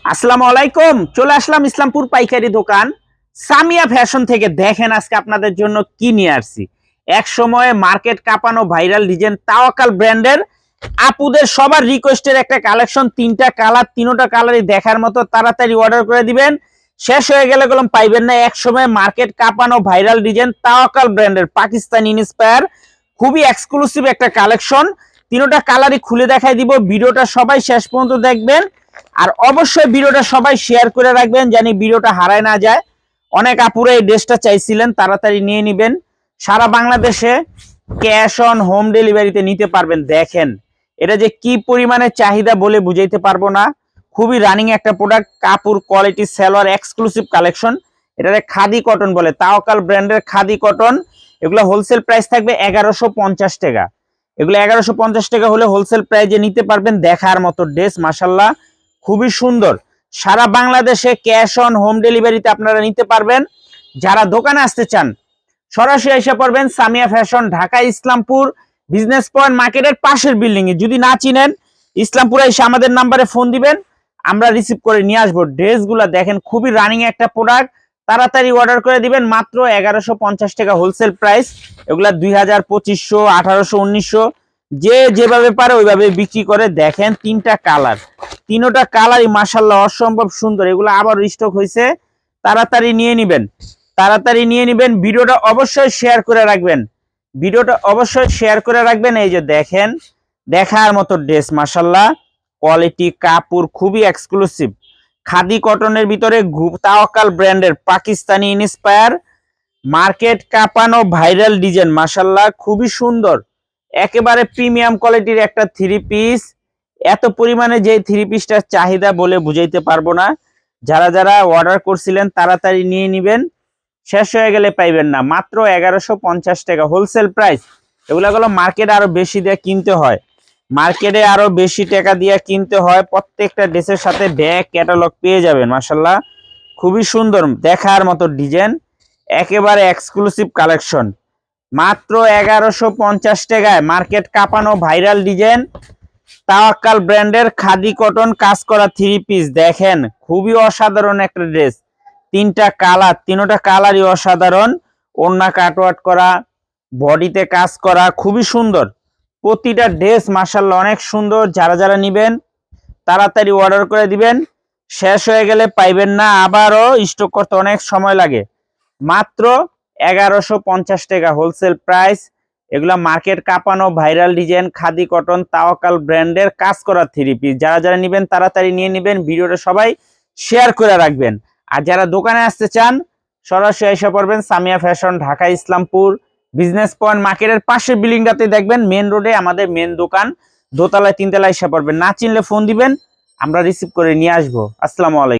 আসসালামু আলাইকুম। চলে আসলাম ইসলামপুর পাইকারি দোকান সামিয়া ফ্যাশন থেকে। দেখেন আজকে আপনাদের জন্য কি নিয়ে আসছি। এক সময়ে মার্কেট কাঁপানো ভাইরাল ডিজাইন তাওয়াক্কাল ব্র্যান্ডের আপুদের সবার রিকোয়েস্টের একটা কালেকশন। তিনটা কালার, তিনোটা কালারই দেখার মতো। তাড়াতাড়ি অর্ডার করে দিবেন, শেষ হয়ে গেলে কলম পাইবেন না। এক সময় মার্কেট কাঁপানো ভাইরাল ডিজাইন তাওয়াক্কাল ব্র্যান্ডের পাকিস্তানি ইন্সপায়ার খুবই এক্সক্লুসিভ একটা কালেকশন। তিনোটা কালারই খুলে দেখাই দিব। ভিডিওটা সবাই শেষ পর্যন্ত দেখবেন, আর অবশ্যই ভিডিওটা সবাই শেয়ার করে রাখবেন জানি ভিডিওটা হারায় না যায়। অনেক আপুরা এই ড্রেসটা চাইছিলেন, তাড়াতাড়ি নিয়ে নেবেন। সারা বাংলাদেশে ক্যাশ অন হোম ডেলিভারিতে নিতে পারবেন। দেখেন এটা যে কি পরিমাণে চাহিদা বলে বুঝাইতে পারবো না। খুবই রানিং একটা প্রোডাক্ট, কাপড় কোয়ালিটি, সালোয়ার এক্সক্লুসিভ কালেকশন। এটারে খাদি কটন বলে, তাওয়াক্কাল ব্র্যান্ডের খাদি কটন। এগুলো হোলসেল প্রাইস থাকবে 1150 টাকা। এগুলো 1150 টাকা হলে হোলসেল প্রাইসে নিতে পারবেন। দেখার মতো ড্রেস, মাশাল্লাহ খুবই সুন্দর। সারা বাংলাদেশে ক্যাশ অন হোম ডেলিভারিতে আপনারা নিতে পারবেন। যারা দোকানে আসতে চান সরাসরি এসে পড়বেন Samia fashion, Dhaka Islampur business point মার্কেটের পাশের বিল্ডিং এ। যদি না চিনেন ইসলামপুরে এসে আমাদের নাম্বারে ফোন দিবেন, আমরা রিসিভ করে নিয়ে আসবো। ড্রেসগুলো দেখেন খুবই রানিং একটা প্রোডাক্ট। তাড়াতাড়ি অর্ডার করে দিবেন, মাত্র 1150 টাকা হোলসেল প্রাইস। এগুলা 2000, 2500, 1800, 1900 যে যেভাবে পারে ওইভাবে বিক্রি করে। দেখেন তিনটা কালার, তিনোটা কালারই মাশাল্লাহ অসম্ভব সুন্দর। এগুলো আবার স্টক হয়েছে, তাড়াতাড়ি নিয়ে নিবেন, তাড়াতাড়ি নিয়ে নিবেন। ভিডিওটা অবশ্যই শেয়ার করে রাখবেন, ভিডিওটা অবশ্যই শেয়ার করে রাখবেন। এই যে দেখেন দেখার মতো ড্রেস, মাশাল্লাহ কোয়ালিটি, কাপড় খুবই এক্সক্লুসিভ। খাদি কটনের ভিতরে তাওয়াক্কাল ব্র্যান্ডের পাকিস্তানি ইন্সপায়ার মার্কেট কাঁপানো ভাইরাল ডিজাইন, মাশাল্লাহ খুবই সুন্দর। একেবারে প্রিমিয়াম কোয়ালিটির একটা থ্রি পিস। এত পরিমাণে যে থ্রি পিসটার চাহিদা বলে বুঝাইতে পারবো না। যারা যারা অর্ডার করছিলেন তাড়াতাড়ি নিয়ে নিবেন, শেষ হয়ে গেলে পাইবেন না। মাত্র 1150 টাকা হোলসেল প্রাইস। এগুলো মার্কেটে আরো বেশি দিয়ে কিনতে হয়, মার্কেটে আরো বেশি টাকা দিয়ে কিনতে হয়। প্রত্যেকটা ড্রেসের সাথে ব্যাগ ক্যাটালগ পেয়ে যাবেন। মাশাল্লাহ খুবই সুন্দর, দেখার মতো ডিজাইন, একেবারে এক্সক্লুসিভ কালেকশন। মাত্র 1150 টাকায় মার্কেট কাঁপানো ভাইরাল ডিজাইন তাওয়াক্কাল ব্র্যান্ডের খাদি কটন কাজ করা থ্রি পিস। দেখেন খুবই অসাধারণ একটা ড্রেস। তিনটা কালার, তিনোটা কালারই অসাধারণ। ওড়না কাটওয়ার্ক করা, বডিতে কাজ করা, খুবই সুন্দর প্রতিটা ড্রেস, মাশাল্লাহ অনেক সুন্দর। যারা যারা নিবেন তাড়াতাড়ি অর্ডার করে দিবেন, শেষ হয়ে গেলে পাইবেন না। আবারও স্টক করতে অনেক সময় লাগে। মাত্র 1150 টাকা হোলসেল প্রাইস। এগুলা মার্কেট কাঁপানো ভাইরাল ডিজাইন খাদি কটন তাওয়াক্কাল ব্র্যান্ডের কাজ করা থ্রি পিস। যারা যারা নিবেন তাড়াতাড়ি নিয়ে নিবেন, ভিডিওটা সবাই শেয়ার করে রাখবেন। আর যারা দোকানে আসতে চান সরাসরি এসে পড়বেন Samia fashion, Dhaka Islampur business point মার্কেটের পাশে বিল্ডিংটাতে দেখবেন মেন রোডে আমাদের মেন দোকান। দোতলায় তিনতলায় এসে পড়বেন। না চিনলে ফোন দিবেন, আমরা রিসিভ করে নিয়ে আসবো। আসসালামু আলাইকুম।